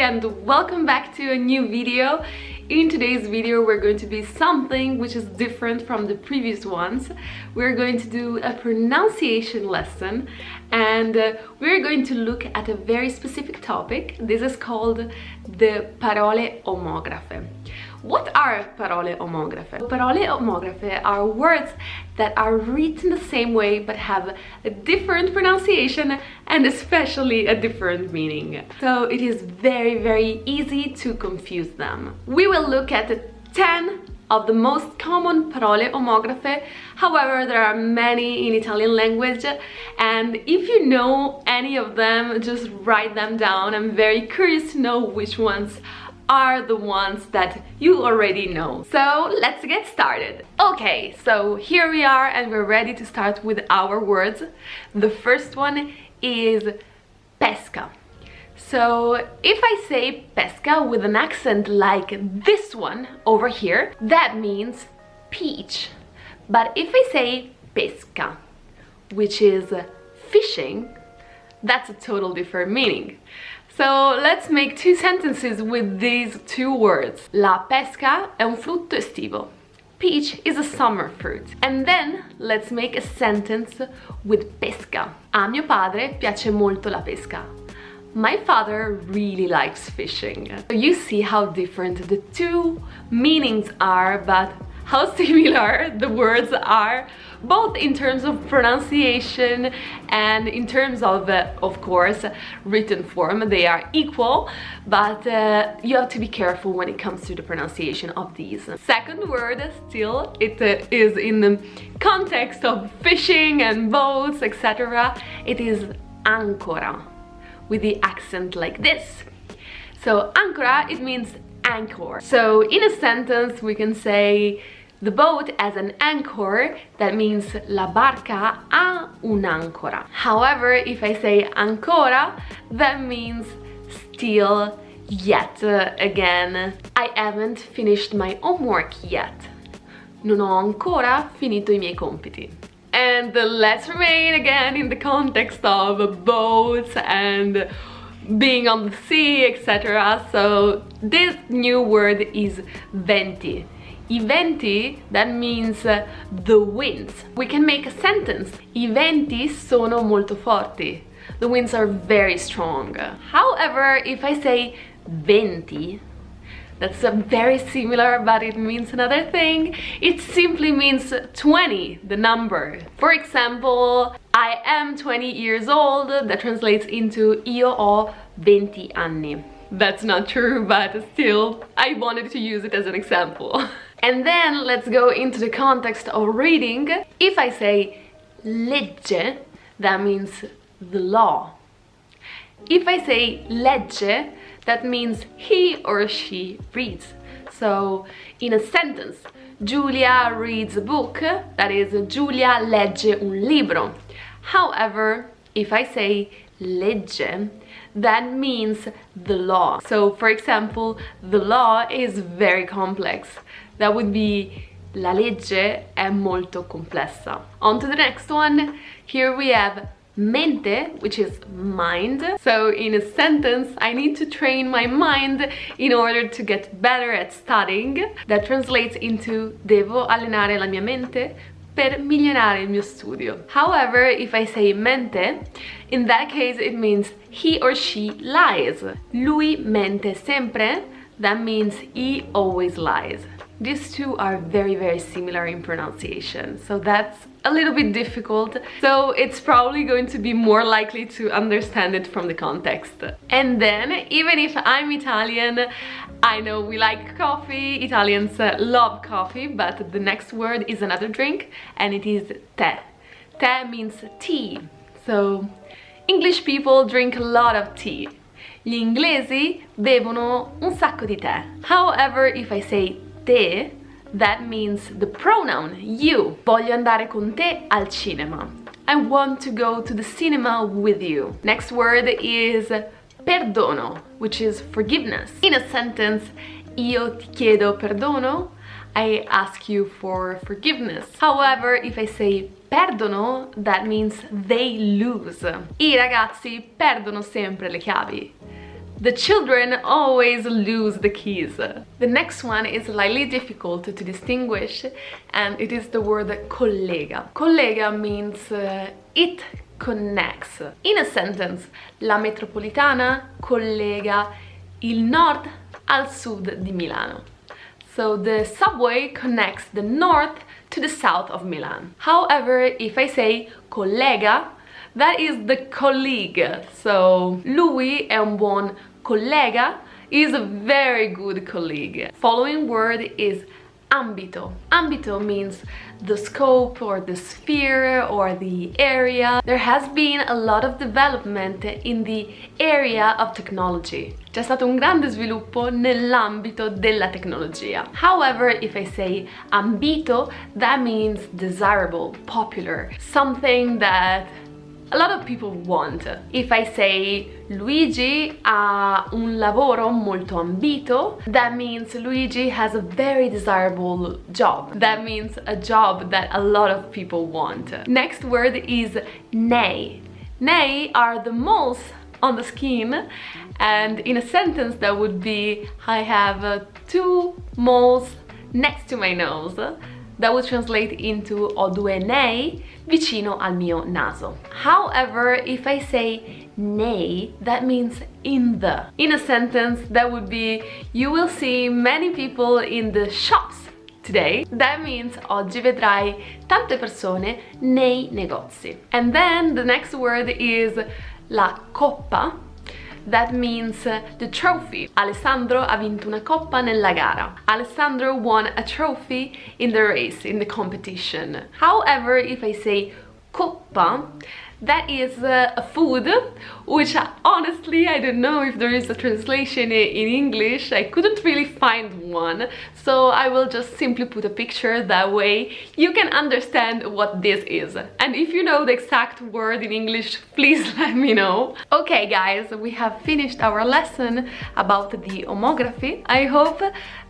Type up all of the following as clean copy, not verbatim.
and welcome back to a new video. In today's video we're going to do something which is different from the previous ones. We're going to do a pronunciation lesson and we're going to look at a very specific topic. This is called the parole omografe. What are parole omografe? Parole omografe are words that are written the same way but have a different pronunciation and especially a different meaning. So it is very easy to confuse them. We will look at 10 of the most common parole omografe. However, there are many in Italian language, and if you know any of them, just write them down. I'm very curious to know which ones are the ones that you already know. So let's get started. Okay, so here we are and we're ready to start with our words. The first one is pesca. So if I say pesca with an accent like this one over here, that means peach. But if I say pesca, which is fishing, that's a total different meaning. So let's make two sentences with these two words. La pesca è un frutto estivo. Peach is a summer fruit. And then let's make a sentence with pesca. A mio padre piace molto la pesca. My father really likes fishing. So you see how different the two meanings are, but how similar the words are, both in terms of pronunciation and in terms of course, written form. They are equal, but you have to be careful when it comes to the pronunciation of these. Second word, still, it is in the context of fishing and boats, etc. It is ancora, with the accent like this. So ancora, it means anchor. So in a sentence we can say the boat has an anchor. That means la barca ha un'ancora. However, if I say ancora, that means still, yet. Again, I haven't finished my homework yet. Non ho ancora finito I miei compiti. And let's remain again in the context of boats and being on the sea, etc. So this new word is venti. I venti, that means the winds. We can make a sentence. I venti sono molto forti. The winds are very strong. However, if I say venti, that's very similar, but it means another thing. It simply means 20, the number. For example, I am 20 years old. That translates into io ho 20 anni. That's not true, but still, I wanted to use it as an example. And then let's go into the context of reading. If I say legge, that means the law. If I say legge, that means he or she reads. So in a sentence, Giulia reads a book, that is, Giulia legge un libro. However, if I say legge, that means the law. So for example, the law is very complex. That would be la legge è molto complessa. On to the next one. Here we have mente, which is mind. So in a sentence, I need to train my mind in order to get better at studying. That translates into devo allenare la mia mente per migliorare il mio studio. However, if I say mente, in that case it means he or she lies. Lui mente sempre, that means he always lies. These two are very similar in pronunciation, so that's a little bit difficult. So it's probably going to be more likely to understand it from the context. And then, even if I'm Italian, I know we like coffee, Italians love coffee, but the next word is another drink, and it is tè. Tè means tea, so English people drink a lot of tea. Gli inglesi bevono un sacco di tè. However, if I say te, that means the pronoun you. Voglio andare con te al cinema. I want to go to the cinema with you. Next word is perdono, which is forgiveness. In a sentence, io ti chiedo perdono, I ask you for forgiveness. However, if I say perdono, that means they lose. I ragazzi perdono sempre le chiavi. The children always lose the keys. The next one is slightly difficult to distinguish, and it is the word collega. Collega means it connects. In a sentence, la metropolitana collega il nord al sud di Milano. So the subway connects the north to the south of Milan. However, if I say collega, that is the colleague. So lui è un buon collega, is a very good colleague. Following word is ambito. Ambito means the scope or the sphere or the area. There has been a lot of development in the area of technology. C'è stato un grande sviluppo nell'ambito della tecnologia. However, if I say ambito, that means desirable, popular, something that a lot of people want. If I say Luigi ha un lavoro molto ambito, that means Luigi has a very desirable job. That means a job that a lot of people want. Next word is nei. Nei are the moles on the skin, and in a sentence that would be I have two moles next to my nose. That would translate into ho due nei vicino al mio naso. However, if I say nei, that means in the. In a sentence, that would be you will see many people in the shops today. That means oggi vedrai tante persone nei negozi. And then the next word is la coppa. That means the trophy. Alessandro ha vinto una coppa nella gara. Alessandro won a trophy in the race, in the competition. However, if I say coppa, that is a food, which honestly I don't know if there is a translation in English. I couldn't really find one, so I will just simply put a picture, that way you can understand what this is. And if you know the exact word in English, please let me know. Okay guys, we have finished our lesson about the omografi. I hope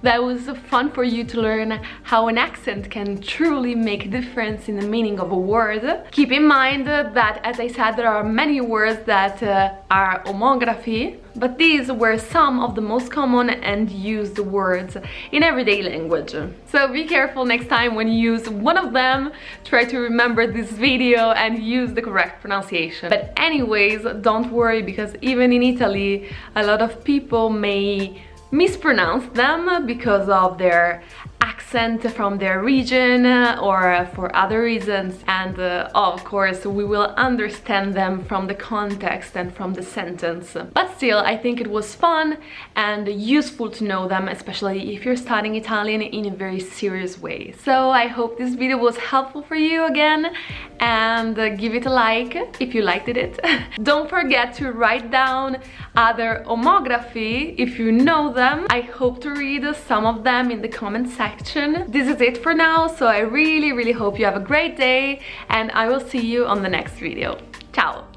that was fun for you to learn how an accent can truly make a difference in the meaning of a word. Keep in mind that, as I said, there are many words that are omografi, but these were some of the most common and used words in everyday language. So be careful next time when you use one of them. Try to remember this video and use the correct pronunciation. But anyways, don't worry, because even in Italy, a lot of people may mispronounce them because of their accent from their region or for other reasons, and of course we will understand them from the context and from the sentence. But still, I think it was fun and useful to know them, especially if you're studying Italian in a very serious way. So I hope this video was helpful for you again, and give it a like if you liked it. Don't forget to write down other omografi if you know them. I hope to read some of them in the comment section. This is it for now, so I really hope you have a great day, and I will see you on the next video. Ciao!